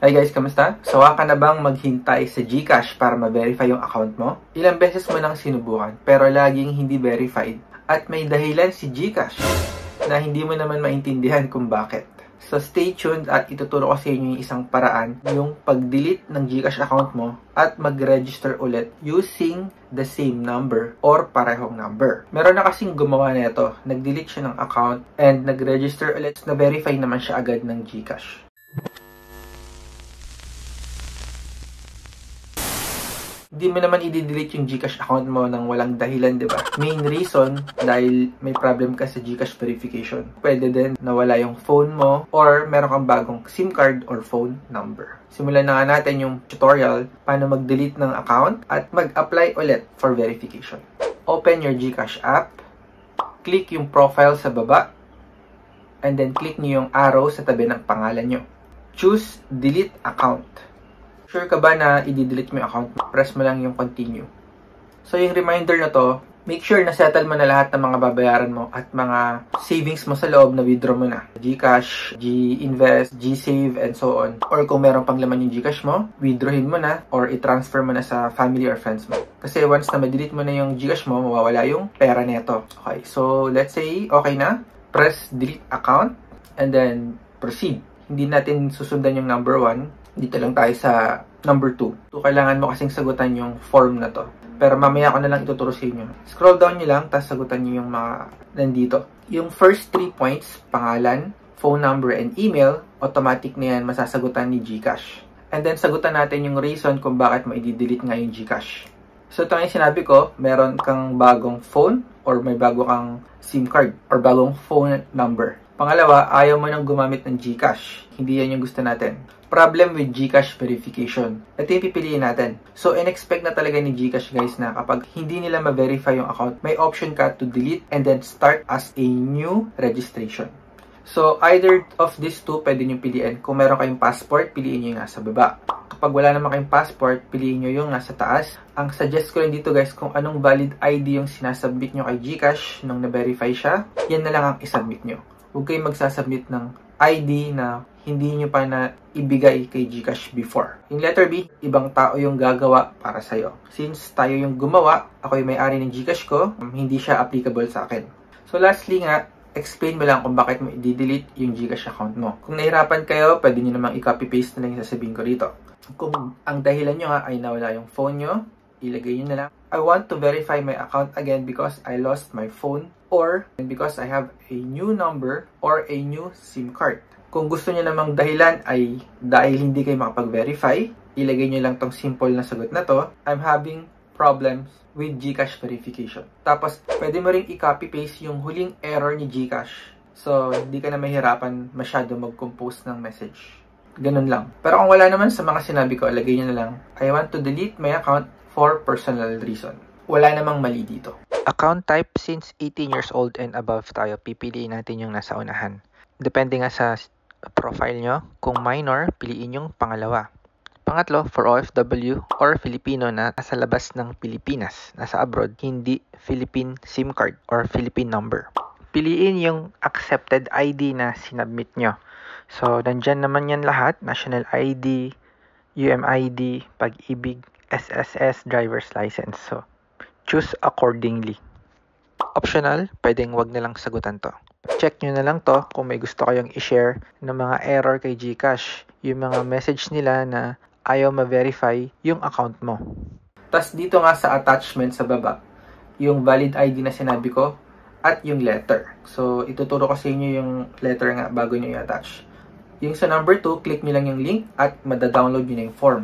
Hi guys, kamusta? Sawa ka na bang maghintay sa GCash para ma-verify yung account mo? Ilang beses mo nang sinubukan pero laging hindi verified at may dahilan si GCash na hindi mo naman maintindihan kung bakit. So stay tuned at ituturo ko sa inyo yung isang paraan, yung pag-delete ng GCash account mo at mag-register ulit using the same number or parehong number. Meron na kasing gumawa nito, nag-delete siya ng account and nag-register ulit, na-verify naman siya agad ng GCash. Hindi mo naman i-delete yung GCash account mo nang walang dahilan, di ba? Main reason, dahil may problem ka sa GCash verification. Pwede din nawala yung phone mo or meron kang bagong SIM card or phone number. Simulan na nga natin yung tutorial paano mag-delete ng account at mag-apply ulit for verification. Open your GCash app, click yung profile sa baba, and then click niyo yung arrow sa tabi ng pangalan nyo. Choose delete account. Sure ka ba na i-delete mo yung account mo? Press mo lang yung continue. So, yung reminder na to, make sure na settle mo na lahat ng mga babayaran mo at mga savings mo sa loob na withdraw mo na. GCash, G-Invest, G-Save, and so on. Or kung meron pang laman yung GCash mo, withdrawin mo na or i-transfer mo na sa family or friends mo. Kasi once na ma-delete mo na yung GCash mo, mawawala yung pera neto. Okay, so let's say okay na. Press delete account and then proceed. Hindi natin susundan yung number 1. Dito lang tayo sa number 2. So, kailangan mo kasing sagutan yung form na to. Pero mamaya ko na lang ituturo sa inyo. Scroll down nyo lang, tapos sagutan nyo yung mga nandito. Yung first 3 points, pangalan, phone number, and email, automatic na yan masasagutan ni GCash. And then, sagutan natin yung reason kung bakit mo i-delete nga yung GCash. So, ito yung sinabi ko, meron kang bagong phone or may bago kang SIM card or bagong phone number. Pangalawa, ayaw mo nang gumamit ng GCash. Hindi yan yung gusto natin. Problem with GCash verification. Ito yung pipiliin natin. So, in-expect na talaga ni GCash guys na kapag hindi nila ma-verify yung account, may option ka to delete and then start as a new registration. So, either of these two, pwede nyo piliin. Kung meron kayong passport, piliin nyo yung nasa baba. Kapag wala naman kayong passport, piliin nyo yung nasa taas. Ang suggest ko rin dito guys, kung anong valid ID yung sinasubmit nyo kay GCash nung na-verify siya, yan na lang ang isubmit nyo. Huwag kayong magsasubmit ng ID na hindi nyo pa na ibigay kay GCash before. Yung letter B, ibang tao yung gagawa para sa'yo. Since tayo yung gumawa, ako yung may-ari ng GCash ko, hindi siya applicable sa akin. So lastly nga, explain mo lang kung bakit mo i-delete yung GCash account mo. Kung nahirapan kayo, pwede nyo namang i-copy-paste na lang yung sasabihin ko dito. Kung ang dahilan nyo nga ay nawala yung phone nyo, ilagay nyo na lang, I want to verify my account again because I lost my phone or because I have a new number or a new SIM card. Kung gusto nyo namang dahilan ay dahil hindi kayo makapag-verify, ilagay nyo lang tong simple na sagot na to, I'm having problems with GCash verification. Tapos, pwede mo ring i-copy-paste yung huling error ni GCash. So, hindi ka na mahirapan masyado mag-compose ng message. Ganun lang. Pero kung wala naman sa mga sinabi ko, ilagay nyo na lang, I want to delete my account for personal reason. Wala namang mali dito. Account type, since 18 years old and above tayo, pipiliin natin yung nasa unahan. Depende nga sa profile nyo. Kung minor, piliin yung pangalawa. Pangatlo, for OFW or Filipino na nasa labas ng Pilipinas, nasa abroad, hindi Philippine SIM card or Philippine number. Piliin yung accepted ID na sinubmit nyo. So, nandyan naman yan lahat. National ID, UMID, Pag-ibig, SSS, driver's license. So, choose accordingly. Optional, pwedeng wag na lang sagutan to. Check nyo na lang to kung may gusto kayong i-share ng mga error kay GCash. Yung mga message nila na ayaw ma-verify yung account mo. Tapos dito nga sa attachment sa baba, yung valid ID na sinabi ko at yung letter. So, ituturo ko sa inyo yung letter nga bago nyo i-attach. Yung sa number 2, click nyo lang yung link at madadownload nyo na yung form.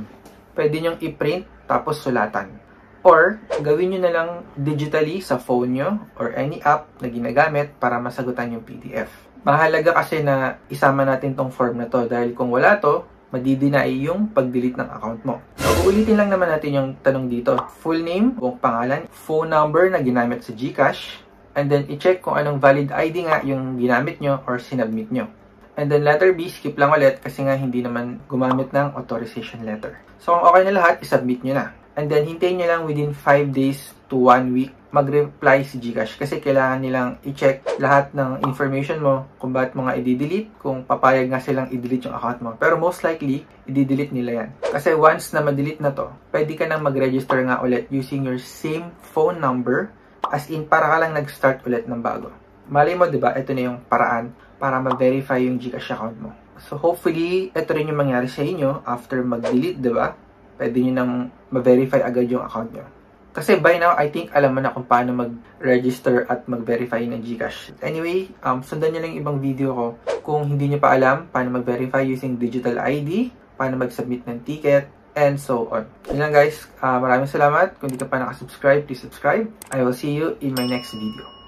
Pwede nyo i-print tapos sulatan. Or, gawin nyo na lang digitally sa phone nyo or any app na ginagamit para masagutan yung PDF. Mahalaga kasi na isama natin tong form na to dahil kung wala to, madidinay yung pag-delete ng account mo. So, uulitin lang naman natin yung tanong dito. Full name, buong pangalan, phone number na ginamit sa GCash, and then i-check kung anong valid ID nga yung ginamit nyo or sinubmit nyo. And then letter B, skip lang ulit kasi nga hindi naman gumamit ng authorization letter. So, kung okay na lahat, isubmit nyo na. And then, hintayin nyo lang within 5 days to 1 week mag-reply si GCash. Kasi kailangan nilang i-check lahat ng information mo kung bakit mo nga i-delete, kung papayag nga silang i-delete yung account mo. Pero most likely, i-delete nila yan. Kasi once na ma-delete na to, pwede ka nang mag-register nga ulit using your same phone number, as in, para ka lang nag-start ulit ng bago. Malay mo, diba? Ito na yung paraan para ma-verify yung GCash account mo. So, hopefully, ito rin yung mangyari sa inyo after mag-delete, diba? Pwede nyo nang ma-verify agad yung account nyo. Kasi by now, I think alam mo na kung paano mag-register at mag-verify ng GCash. Anyway, sundan nyo lang yung ibang video ko. Kung hindi nyo pa alam paano mag-verify using digital ID, paano mag-submit ng ticket, and so on. Yun lang guys, maraming salamat. Kung hindi ka pa nakasubscribe, please subscribe. I will see you in my next video.